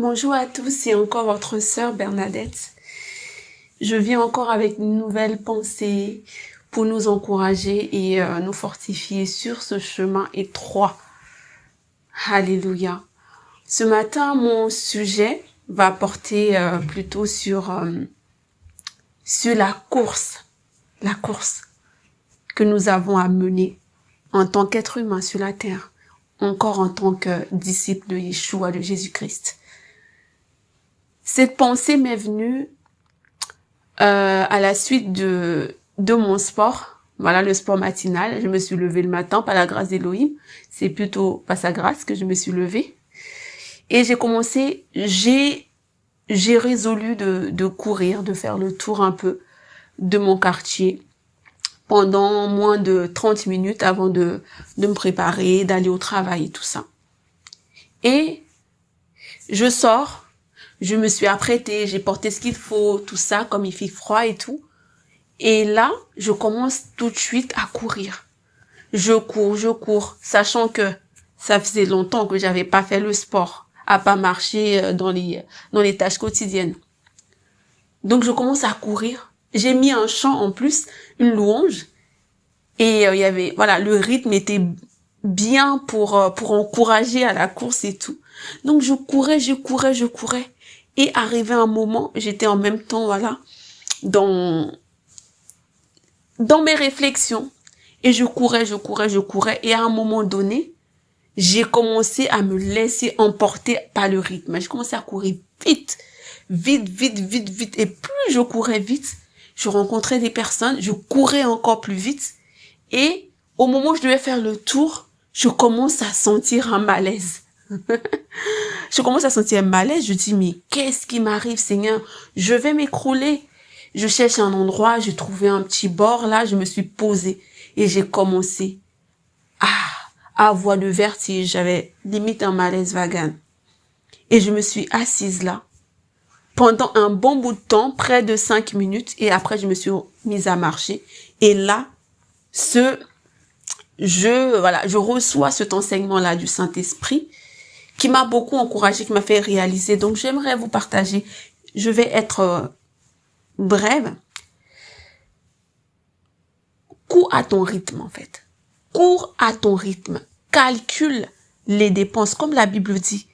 Bonjour à tous, c'est encore votre sœur Bernadette. Je viens encore avec une nouvelle pensée pour nous encourager et nous fortifier sur ce chemin étroit. Alléluia. Ce matin, mon sujet va porter plutôt sur la course que nous avons à mener en tant qu'être humain sur la terre, encore en tant que disciple de Yeshua, de Jésus-Christ. Cette pensée m'est venue à la suite de mon sport. Voilà, le sport matinal. Je me suis levée le matin par la grâce d'Élohim. C'est plutôt par sa grâce que je me suis levée. Et j'ai résolu de courir, de faire le tour un peu de mon quartier pendant moins de 30 minutes avant de me préparer, d'aller au travail et tout ça. Et je sors. Je me suis apprêtée, j'ai porté ce qu'il faut, tout ça, comme il fait froid et tout. Et là, je commence tout de suite à courir. Je cours, sachant que ça faisait longtemps que j'avais pas fait le sport, à pas marcher dans les tâches quotidiennes. Donc je commence à courir. J'ai mis un chant en plus, une louange. Et il y avait, voilà, le rythme était bien pour encourager à la course et tout. Donc je courais. Et arrivé un moment, j'étais en même temps, voilà, dans mes réflexions. Et je courais. Et à un moment donné, j'ai commencé à me laisser emporter par le rythme. J'ai commencé à courir vite. Et plus je courais vite, je rencontrais des personnes, je courais encore plus vite. Et au moment où je devais faire le tour, je commence à sentir un malaise. Je dis, mais qu'est-ce qui m'arrive, Seigneur? Je vais m'écrouler. Je cherche un endroit, j'ai trouvé un petit bord, là, je me suis posée. Et j'ai commencé à avoir le vertige. J'avais limite un malaise vagal. Et je me suis assise là, pendant un bon bout de temps, près de 5 minutes. Et après, je me suis mise à marcher. Et là, je reçois cet enseignement-là du Saint-Esprit, qui m'a beaucoup encouragée, qui m'a fait réaliser. Donc, j'aimerais vous partager. Je vais être brève. Cours à ton rythme, en fait. Cours à ton rythme. Calcule les dépenses, comme la Bible dit.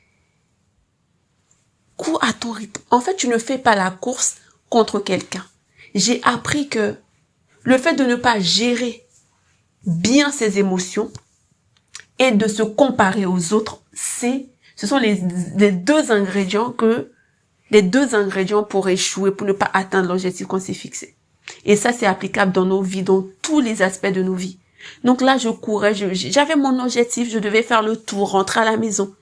Cours à ton rythme. En fait, tu ne fais pas la course contre quelqu'un. J'ai appris que le fait de ne pas gérer bien ses émotions et de se comparer aux autres, ce sont les deux ingrédients pour échouer, pour ne pas atteindre l'objectif qu'on s'est fixé. Et ça, c'est applicable dans nos vies, dans tous les aspects de nos vies. Donc là, je courais, j'avais mon objectif, je devais faire le tour, rentrer à la maison.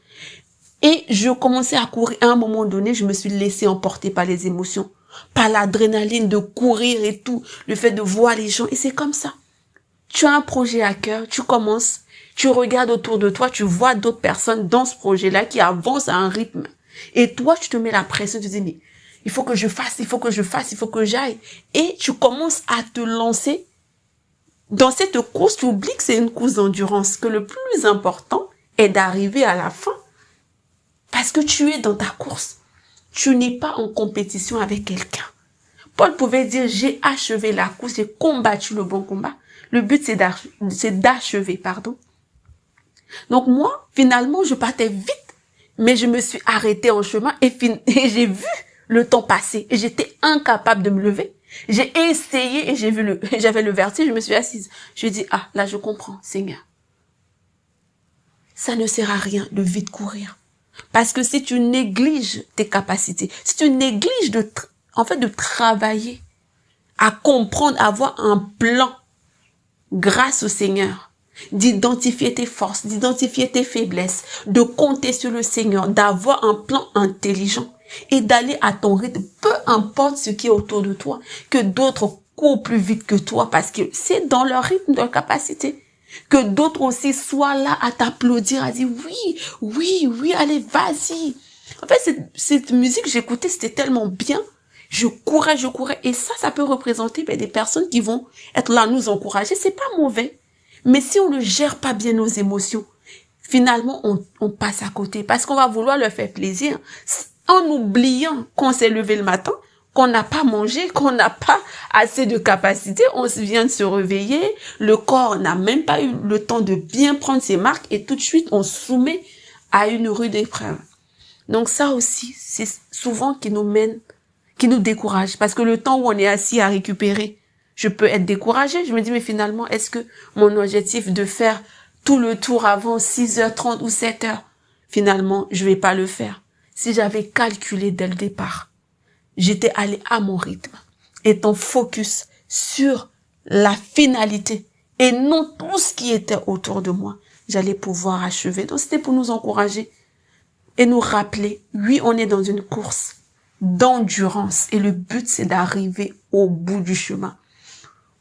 Et je commençais à courir. À un moment donné, je me suis laissée emporter par les émotions, par l'adrénaline de courir et tout, le fait de voir les gens. Et c'est comme ça. Tu as un projet à cœur, tu commences, tu regardes autour de toi, tu vois d'autres personnes dans ce projet-là qui avancent à un rythme. Et toi, tu te mets la pression, tu te dis, mais il faut que je fasse, il faut que j'aille. Et tu commences à te lancer. Dans cette course, tu oublies que c'est une course d'endurance, que le plus important est d'arriver à la fin. Parce que tu es dans ta course. Tu n'es pas en compétition avec quelqu'un. Paul pouvait dire, j'ai achevé la course, j'ai combattu le bon combat. Le but, c'est d'achever, pardon. Donc moi, finalement, je partais vite, mais je me suis arrêtée en chemin et j'ai vu le temps passer et j'étais incapable de me lever. J'ai essayé et j'avais le vertige, je me suis assise. Je dis, là, je comprends, Seigneur. Ça ne sert à rien de vite courir. Parce que si tu négliges tes capacités, si tu négliges de travailler, à comprendre, à avoir un plan, grâce au Seigneur, d'identifier tes forces, d'identifier tes faiblesses, de compter sur le Seigneur, d'avoir un plan intelligent et d'aller à ton rythme, peu importe ce qui est autour de toi, que d'autres courent plus vite que toi parce que c'est dans leur rythme, dans leur capacité, que d'autres aussi soient là à t'applaudir, à dire oui, allez, vas-y. En fait, cette musique, j'écoutais, c'était tellement bien. Je courais. Et ça peut représenter des personnes qui vont être là à nous encourager. C'est pas mauvais. Mais si on ne gère pas bien nos émotions, finalement, on passe à côté. Parce qu'on va vouloir leur faire plaisir. en oubliant qu'on s'est levé le matin, qu'on n'a pas mangé, qu'on n'a pas assez de capacité, on vient de se réveiller, le corps n'a même pas eu le temps de bien prendre ses marques et tout de suite on se soumet à une rude épreuve. Donc ça aussi, c'est souvent qui nous décourage, parce que le temps où on est assis à récupérer, je peux être découragée. Je me dis, mais finalement, est-ce que mon objectif de faire tout le tour avant 6h30 ou 7h, finalement, je vais pas le faire. Si j'avais calculé dès le départ, j'étais allée à mon rythme, étant focus sur la finalité et non tout ce qui était autour de moi, j'allais pouvoir achever. Donc c'était pour nous encourager et nous rappeler, oui, on est dans une course d'endurance et le but c'est d'arriver au bout du chemin.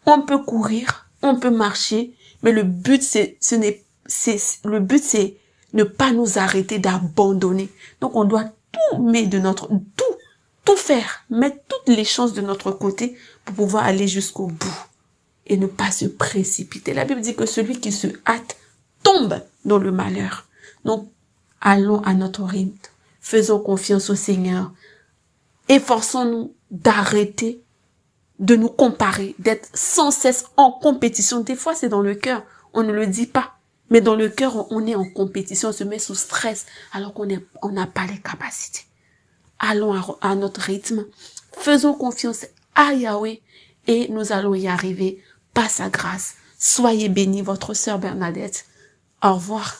On peut courir, on peut marcher, mais le but c'est ne pas nous arrêter, d'abandonner. Donc on doit tout mettre de tout faire, mettre toutes les chances de notre côté pour pouvoir aller jusqu'au bout et ne pas se précipiter. La Bible dit que celui qui se hâte tombe dans le malheur. Donc allons à notre rythme, faisons confiance au Seigneur, efforçons-nous d'arrêter de nous comparer, d'être sans cesse en compétition. Des fois, c'est dans le cœur, on ne le dit pas, mais dans le cœur, on est en compétition, on se met sous stress, alors on n'a pas les capacités. Allons à notre rythme, faisons confiance à Yahweh et nous allons y arriver par sa grâce. Soyez bénis, votre sœur Bernadette. Au revoir.